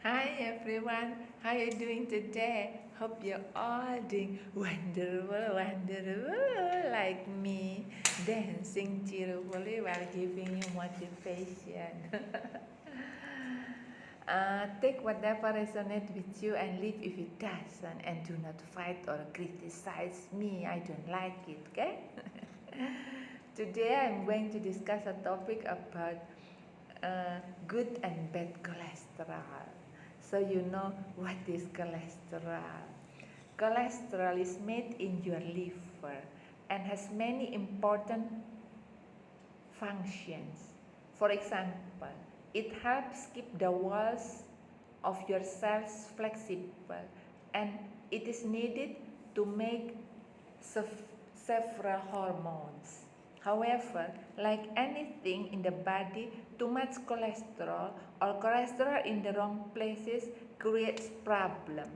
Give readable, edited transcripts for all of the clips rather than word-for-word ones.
Hi everyone, how are you doing today? Hope you're all doing wonderful, wonderful like me, dancing cheerfully while giving you motivation. Take whatever resonates with you and leave if it doesn't, and do not fight or criticize me. I don't like it, okay? Today I'm going to discuss a topic about good and bad cholesterol. So you know what is cholesterol. Cholesterol is made in your liver and has many important functions. For example, it helps keep the walls of your cells flexible, and it is needed to make several hormones. However, like anything in the body, too much cholesterol or cholesterol in the wrong places creates problem.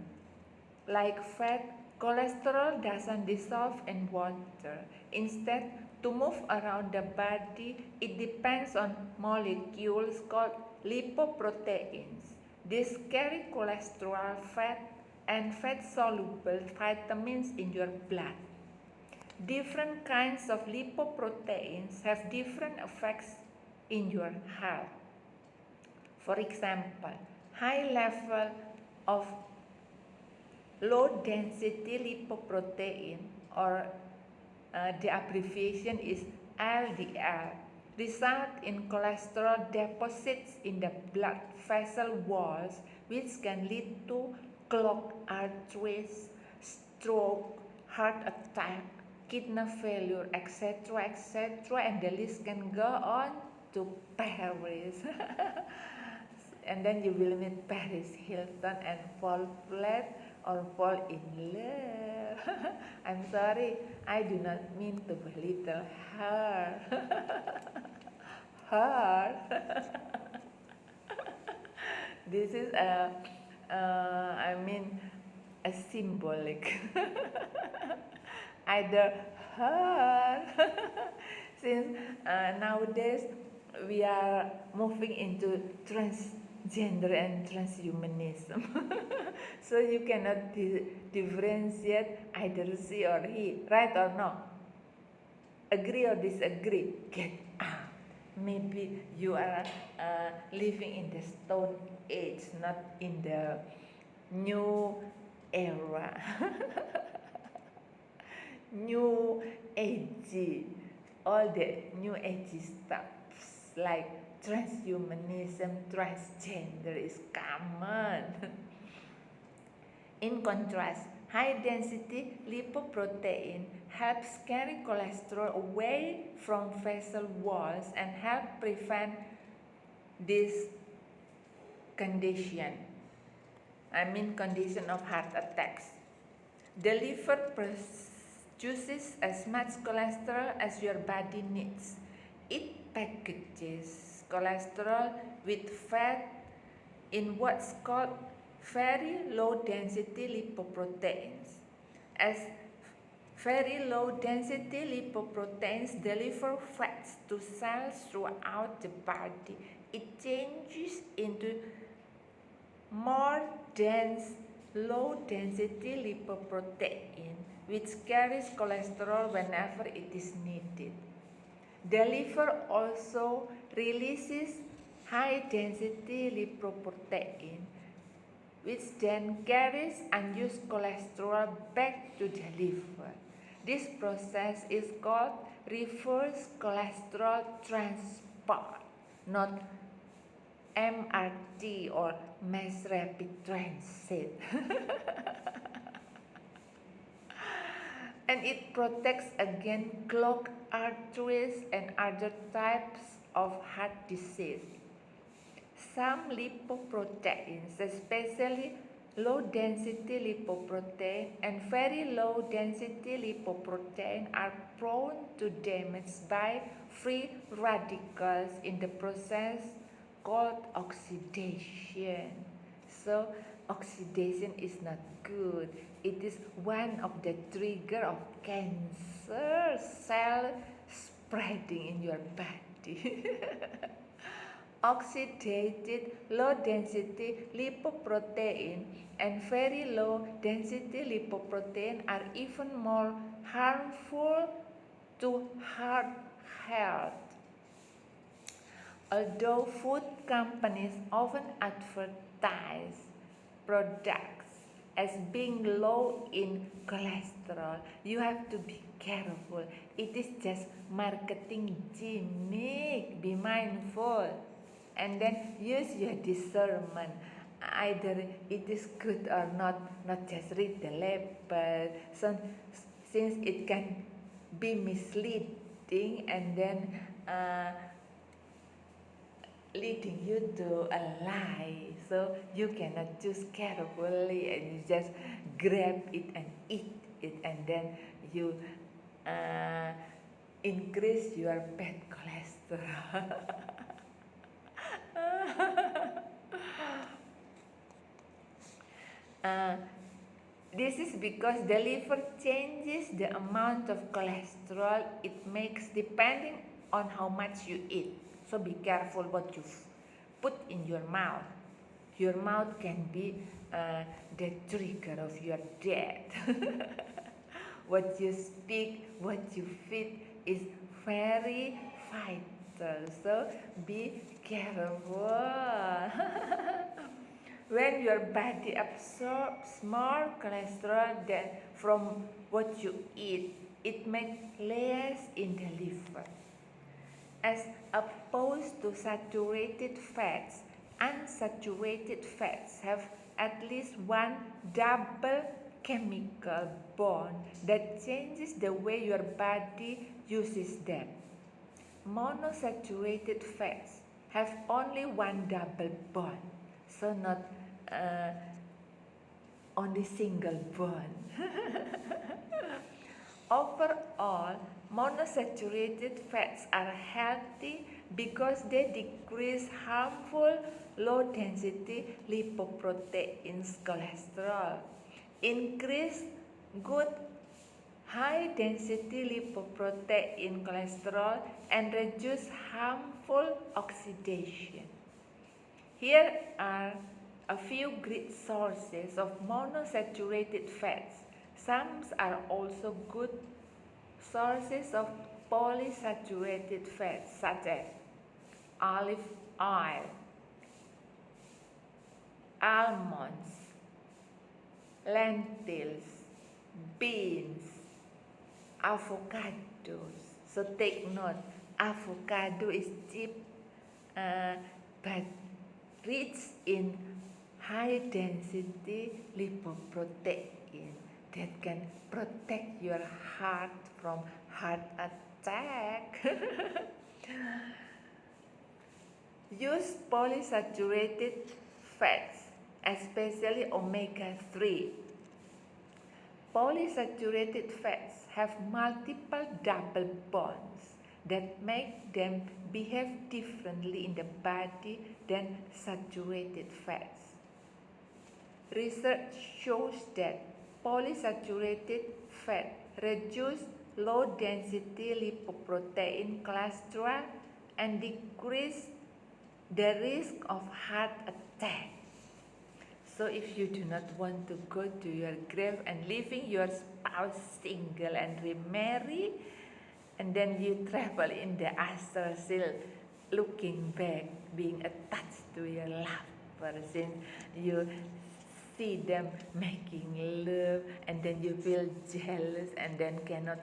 Like fat, cholesterol doesn't dissolve in water. Instead, to move around the body, it depends on molecules called lipoproteins. These carry cholesterol, fat, and fat-soluble vitamins in your blood. Different kinds of lipoproteins have different effects in your health. For example, high level of low density lipoprotein, or the abbreviation is LDL, result in cholesterol deposits in the blood vessel walls, which can lead to clogged arteries, stroke, heart attack, kidney failure, etc., etc., and the list can go on to Paris. And then you will meet Paris Hilton and fall flat or fall in love. I'm sorry, I do not mean to belittle her. Her. This is a symbolic. Either her. Since nowadays we are moving into transgender and transhumanism. So you cannot differentiate either she or he, right or no? Agree or disagree? Get out. Maybe you are living in the stone age, not in the new era. New age, all the new age stuff like transhumanism, transgender is common. In contrast, high density lipoprotein helps carry cholesterol away from vessel walls and help prevent this condition. Condition of heart attacks. The liver produces as much cholesterol as your body needs. It packages cholesterol with fat in what's called very low density lipoproteins. As very low density lipoproteins deliver fats to cells throughout the body, it changes into more dense low density lipoprotein, which carries cholesterol whenever it is needed. The liver also releases high density lipoprotein, which then carries unused cholesterol back to the liver. This process is called reverse cholesterol transport, not MRT or mass rapid transit. And it protects against clogged arteries and other types of heart disease. Some lipoproteins, especially low density lipoprotein and very low density lipoprotein, are prone to damage by free radicals in the process called oxidation. So oxidation is not good. It is one of the trigger of cancer cell spreading in your body. Oxidated low-density lipoprotein and very low-density lipoprotein are even more harmful to heart health. Although food companies often advertise products as being low in cholesterol, you have to be careful. It is just marketing gimmick. Be mindful. And then use your discernment. Either it is good or not just read the label. So, since it can be misleading and then leading you to a lie, so you cannot choose carefully and you just grab it and eat it, and then you increase your bad cholesterol. This is because the liver changes the amount of cholesterol it makes depending on how much you eat. So be careful what you put in your mouth. Your mouth can be the trigger of your death. What you speak, what you feed is very vital. So be careful. When your body absorbs more cholesterol than from what you eat, it makes less in the liver. As opposed to saturated fats, unsaturated fats have at least one double chemical bond that changes the way your body uses them. Monosaturated fats have only one double bond, so not only single bond. Overall, monosaturated fats are healthy because they decrease harmful low-density lipoproteins cholesterol, increase good high-density lipoprotein cholesterol, and reduce harmful oxidation. Here are a few great sources of monosaturated fats. Some are also good sources of polysaturated fats, such as olive oil, almonds, lentils, beans, avocados. So take note, avocado is cheap but rich in high density lipoprotein that can protect your heart from heart attack. Use polysaturated fats, especially omega-3. Polysaturated fats have multiple double bonds that make them behave differently in the body than saturated fats. Research shows that polysaturated fat reduce low-density lipoprotein cholesterol and decrease the risk of heart attack. So if you do not want to go to your grave and leaving your spouse single and remarry, and then you travel in the astral still looking back, being attached to your lover, since you see them making love, and then you feel jealous and then cannot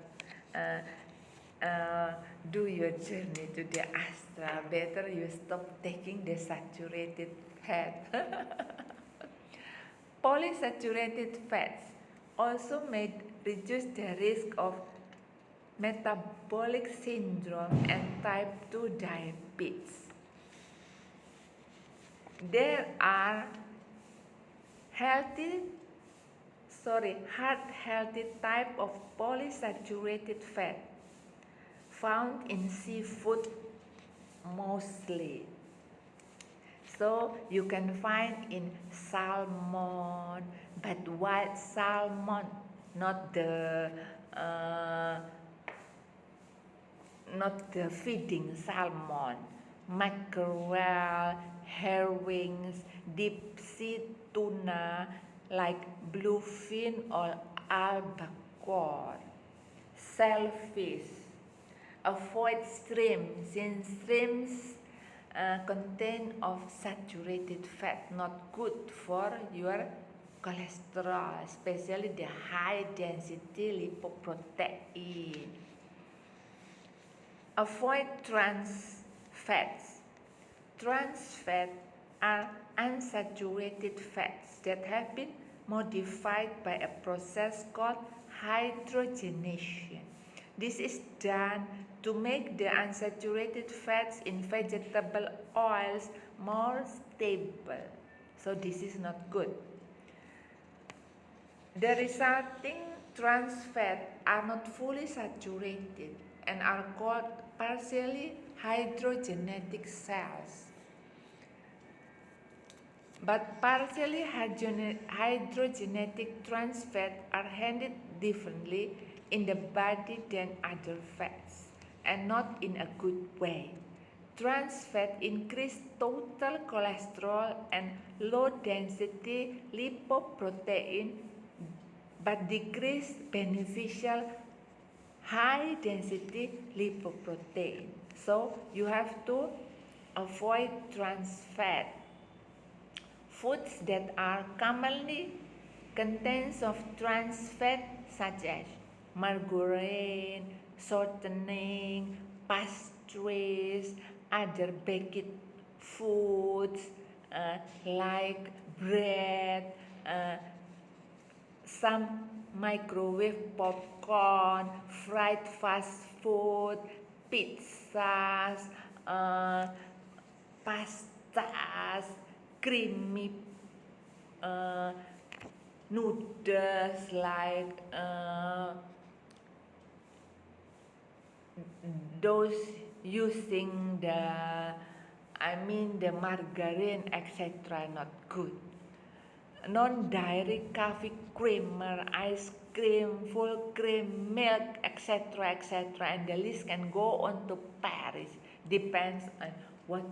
do your journey to the astral. Better you stop taking the saturated fat. Polysaturated fats also may reduce the risk of metabolic syndrome and type 2 diabetes. There are heart-healthy type of polysaturated fat found in seafood mostly. So you can find in salmon, but wild salmon, not the feeding salmon. mackerel, herrings, deep sea tuna like bluefin or albacore. Shellfish. Avoid shrimp since shrimps contain of saturated fat, not good for your cholesterol, especially the high density lipoprotein. Avoid trans fats. Trans fats are unsaturated fats that have been modified by a process called hydrogenation. This is done to make the unsaturated fats in vegetable oils more stable. So this is not good. The resulting trans fats are not fully saturated and are called partially hydrogenatic cells. But partially hydrogenatic trans fats are handled differently in the body than other fats, and not in a good way. Trans fat increase total cholesterol and low density lipoprotein, but decrease beneficial high density lipoprotein. So you have to avoid trans fat. Foods that are commonly contains of trans fat such as margarine, shortening, pastries, other baked foods like bread, some microwave popcorn, fried fast food, pizzas, pastas, creamy noodles like those using the margarine, etc. not good. Non-dairy coffee creamer, ice cream, full cream, milk, etc., and the list can go on to Paris. Depends on what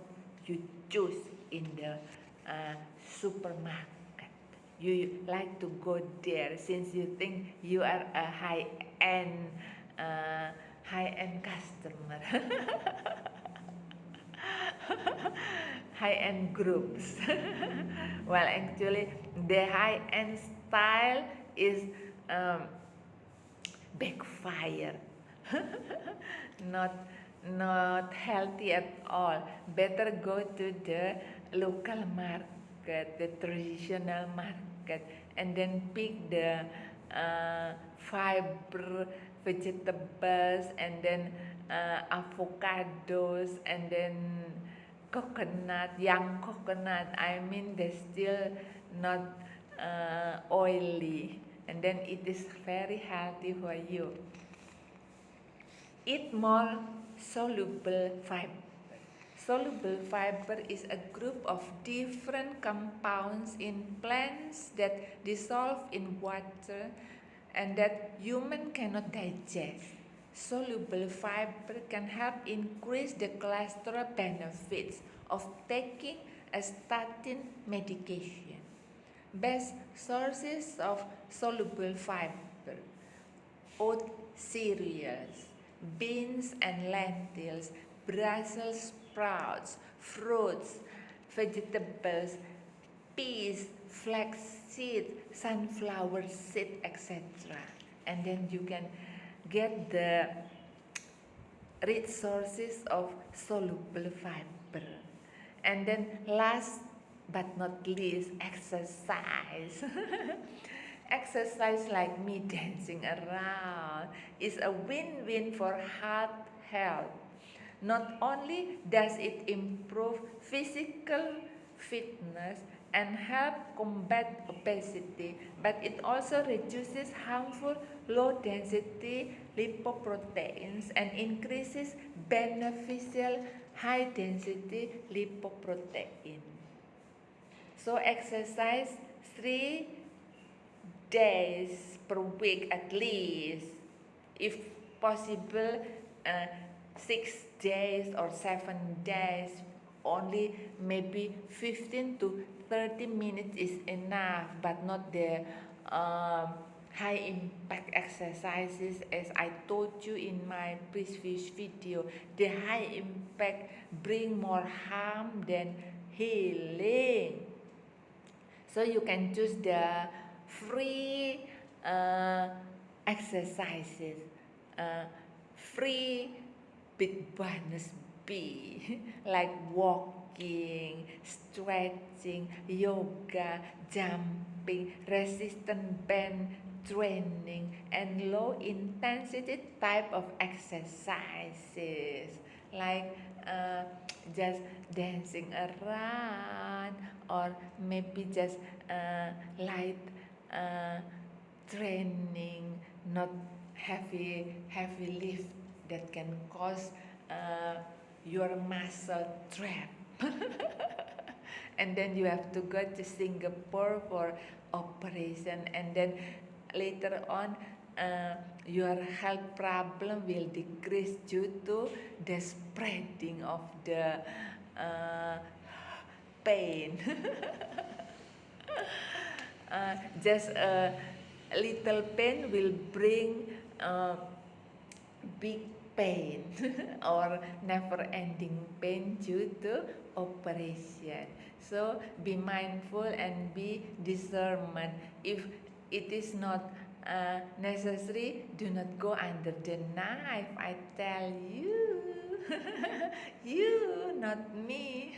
you choose in the supermarket. You like to go there since you think you are a high-end customer. High-end groups. Well, actually, the high-end style is backfire. Not healthy at all. Better go to the local market, the traditional market, and then pick the fiber vegetables, and then avocados, and then coconut, young coconut. They're still not oily, and then it is very healthy for you. Eat more soluble fiber. Soluble fiber is a group of different compounds in plants that dissolve in water and that human cannot digest. Soluble fiber can help increase the cholesterol benefits of taking a statin medication. Best sources of soluble fiber: oat cereals, beans and lentils, Brussels sprouts, fruits, vegetables, peas, flaxseed, sunflower seed, etc. And then you can get the rich sources of soluble fiber. And then last but not least, exercise. Exercise like me dancing around is a win-win for heart health. Not only does it improve physical fitness and help combat obesity, but it also reduces harmful low-density lipoproteins and increases beneficial high-density lipoprotein. So exercise 3 days per week at least, if possible 6 days or 7 days, only maybe 15 to 30 minutes is enough, but not the high impact exercises. As I told you in my previous video, the high impact bring more harm than healing. So you can choose the free exercises, free big bonus B, like walking, stretching, yoga, jumping, resistance band training, and low intensity type of exercises, like just dancing around, or maybe just light training, not heavy lift that can cause your muscle trap. And then you have to go to Singapore for operation, and then later on your health problem will decrease due to the spreading of the pain. Just a little pain will bring big pain or never-ending pain due to operation. So be mindful and be discernment. If it is not necessary, do not go under the knife, I tell you. You, not me.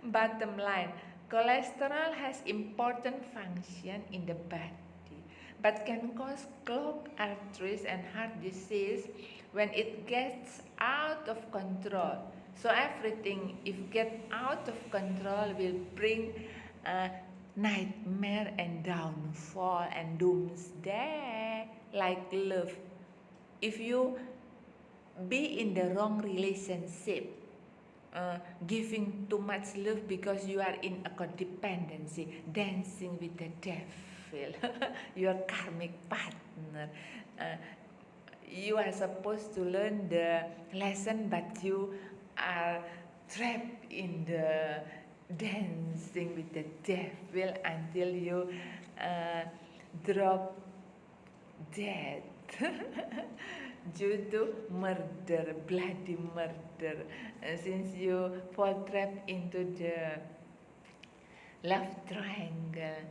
Bottom line, cholesterol has important function in the body, but can cause clogged arteries and heart disease when it gets out of control. So everything, if get out of control, will bring nightmare and downfall and doomsday, like love. If you be in the wrong relationship, giving too much love because you are in a codependency, dancing with the devil, your karmic partner. You are supposed to learn the lesson, but you are trapped in the dancing with the devil until you drop dead due to murder, bloody murder, since you fall trapped into the love triangle,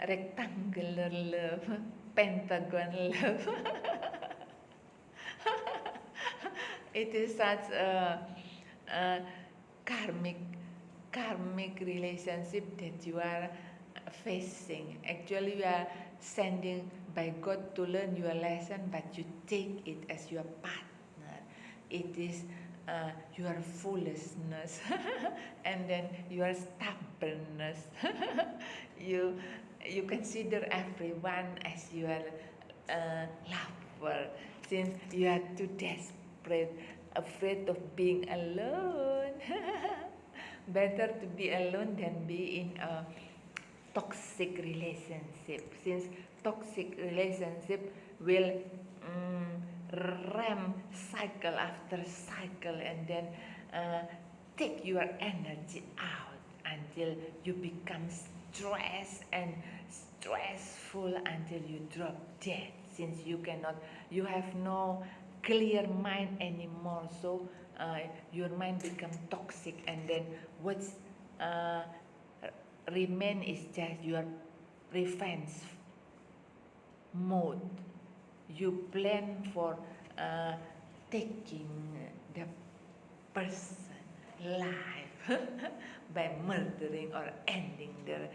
rectangular love, pentagon love. It is such a karmic relationship that you are facing. Actually, you are sending by God to learn your lesson, but you take it as your partner. It is your foolishness and then your stubbornness. You consider everyone as your lover, since you are too desperate, afraid of being alone. Better to be alone than be in a toxic relationship, since toxic relationship will ram cycle after cycle, and then take your energy out until you become stressed and stressful until you drop dead, since you have no clear mind anymore. So your mind become toxic, and then what's remain is just your revenge mode. You plan for taking the person life by murdering or ending their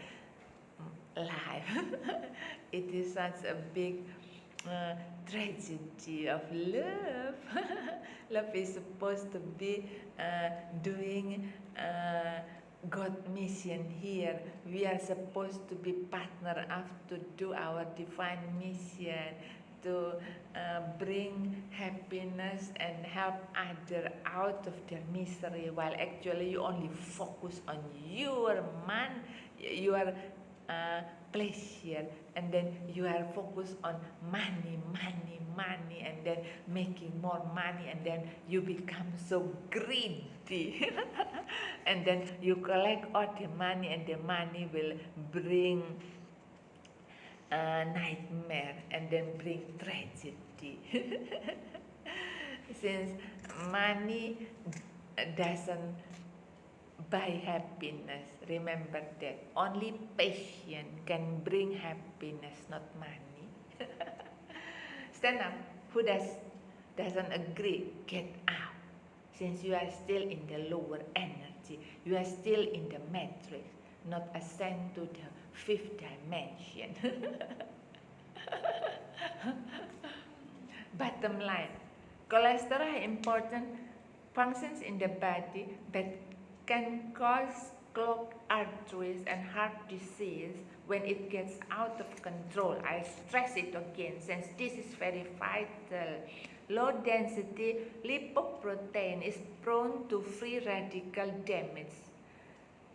life. It is such a big tragedy of love. Love is supposed to be doing God mission here. We are supposed to be partner up to do our divine mission, to bring happiness and help others out of their misery, while actually you only focus on your pleasure, and then you are focused on money, and then making more money, and then you become so greedy. And then you collect all the money, and the money will bring nightmare, and then bring tragedy. Since money doesn't buy happiness, remember that only passion can bring happiness, not money. Stand up. Who doesn't agree? Get up. Since you are still in the lower energy, you are still in the matrix, not ascend to the fifth dimension. Bottom line, cholesterol has important functions in the body, but can cause clogged arteries and heart disease when it gets out of control. I stress it again, since this is very vital. Low density lipoprotein is prone to free radical damage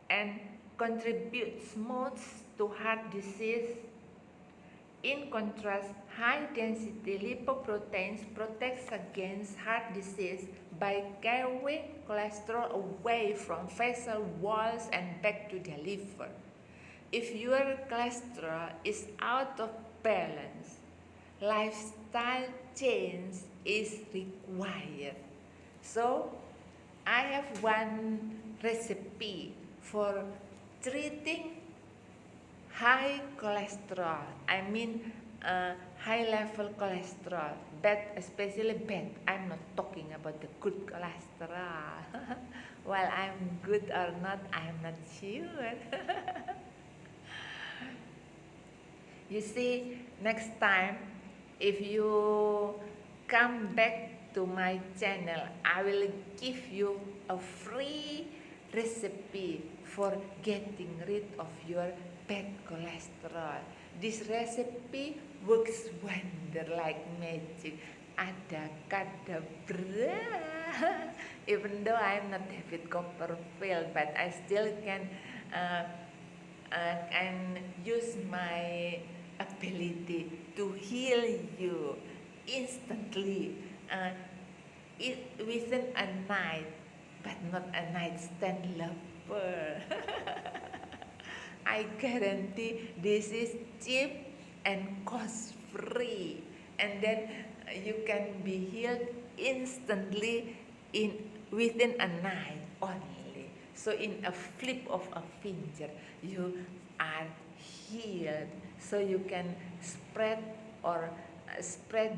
and contributes most to heart disease. In contrast, high-density lipoproteins protects against heart disease by carrying cholesterol away from vessel walls and back to the liver. If your cholesterol is out of balance, lifestyle change is required. So, I have one recipe for treating high cholesterol, I mean high level cholesterol, bad, especially bad. I'm not talking about the good cholesterol. While I'm good or not, I'm not sure. You see, next time, if you come back to my channel, I will give you a free recipe for getting rid of your bad cholesterol. This recipe works wonder like magic. Adakadabra. Even though I'm not David Copperfield, but I still can use my ability to heal you instantly, within a night, but not a nightstand lover. I guarantee this is cheap and cost free, and then you can be healed instantly within a night only. So in a flip of a finger, you are healed. So you can spread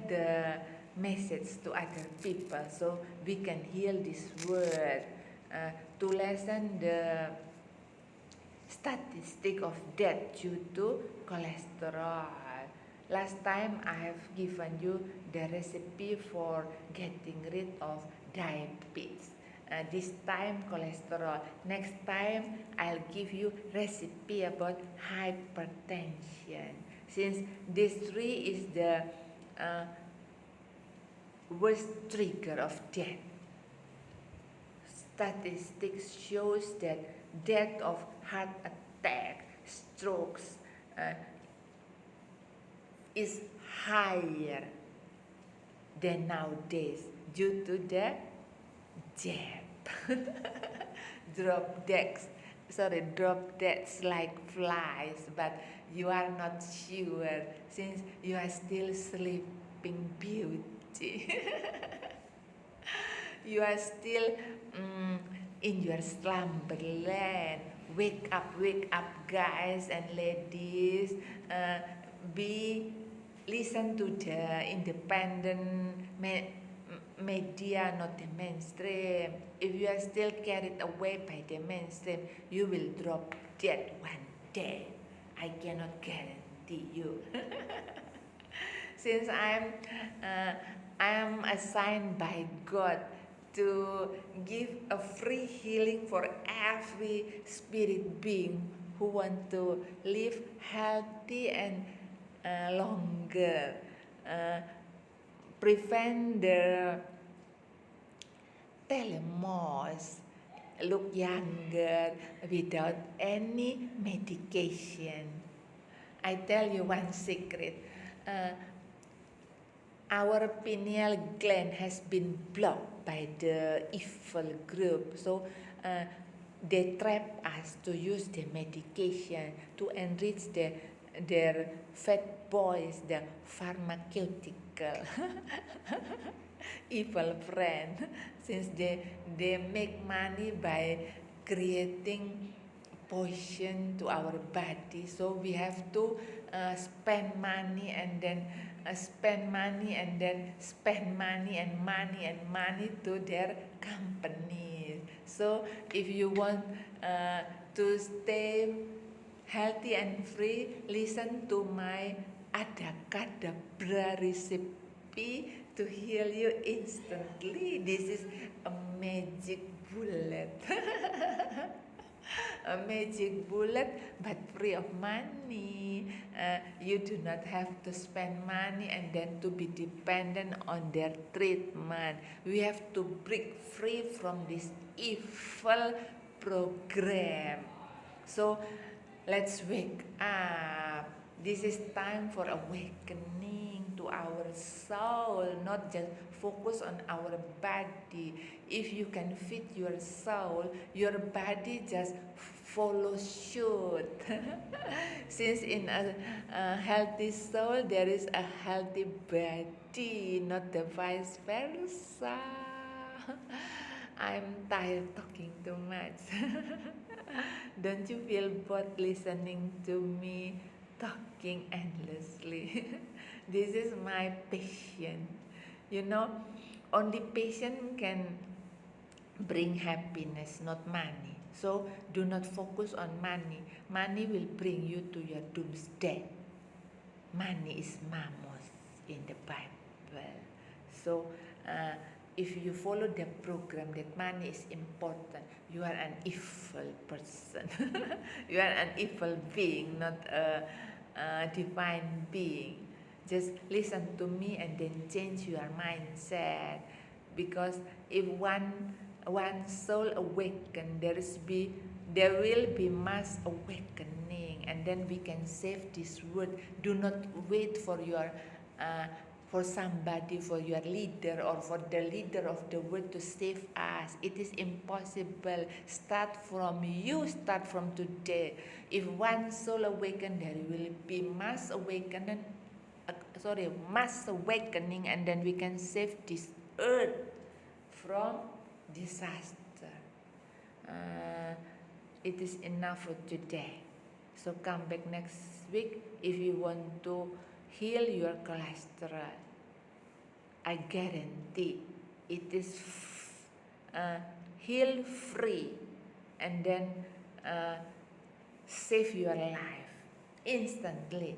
the message to other people, so we can heal this world, to lessen the statistic of death due to cholesterol. Last time I have given you the recipe for getting rid of diabetes. This time cholesterol. Next time I'll give you recipe about hypertension. Since this three is the worst trigger of death. Statistics shows that death of heart attack, strokes is higher than nowadays due to the jab. drop deaths like flies, but you are not sure since you are still sleeping beauty. You are still in your slumberland. Wake up, guys and ladies. Listen to the independent media, not the mainstream. If you are still carried away by the mainstream, you will drop dead one day. I cannot guarantee you. Since I am assigned by God to give a free healing for every spirit being who want to live healthy and longer, prevent the telomeres look younger without any medication. I tell you one secret. Our pineal gland has been blocked by the evil group. So they trap us to use the medication to enrich their fat boys, the pharmaceutical evil friend, since they make money by creating poison to our body. So we have to spend money and then spend money and then spend money and money and money to their companies. So if you want to stay healthy and free, listen to my Adakadabra recipe to heal you instantly. This is a magic bullet. A magic bullet, but free of money. You do not have to spend money and then to be dependent on their treatment. We have to break free from this evil program. So let's wake up. This is time for awakening to our soul, not just focus on our body. If you can feed your soul, your body just follow suit. Since in a healthy soul, there is a healthy body, not the vice versa. I'm tired talking too much. Don't you feel bored listening to me talking endlessly? This is my passion. You know, only passion can bring happiness, not money. So do not focus on money. Money will bring you to your doomsday. Money is mammoth in the Bible. So if you follow the program that money is important, you are an evil person. You are an evil being, not a divine being. Just listen to me and then change your mindset. Because if one soul awaken, there will be mass awakening, and then we can save this world. Do not wait for your for somebody, for your leader or for the leader of the world to save us. It is impossible. Start from you, start from today. If one soul awaken, there will be mass awakening, and then we can save this earth from disaster. It is enough for today. So come back next week if you want to heal your cholesterol. I guarantee it is heal free, and then save your life instantly.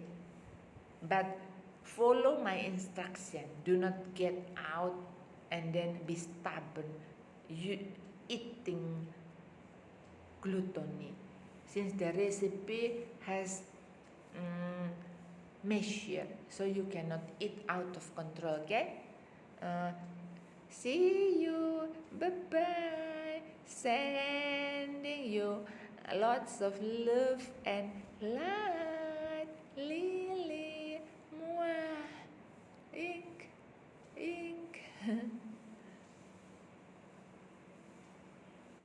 But follow my instruction. Do not get out and then be stubborn. You eating gluttony, since the recipe has measure, so you cannot eat out of control. Okay? See you. Bye bye. Sending you lots of love and light.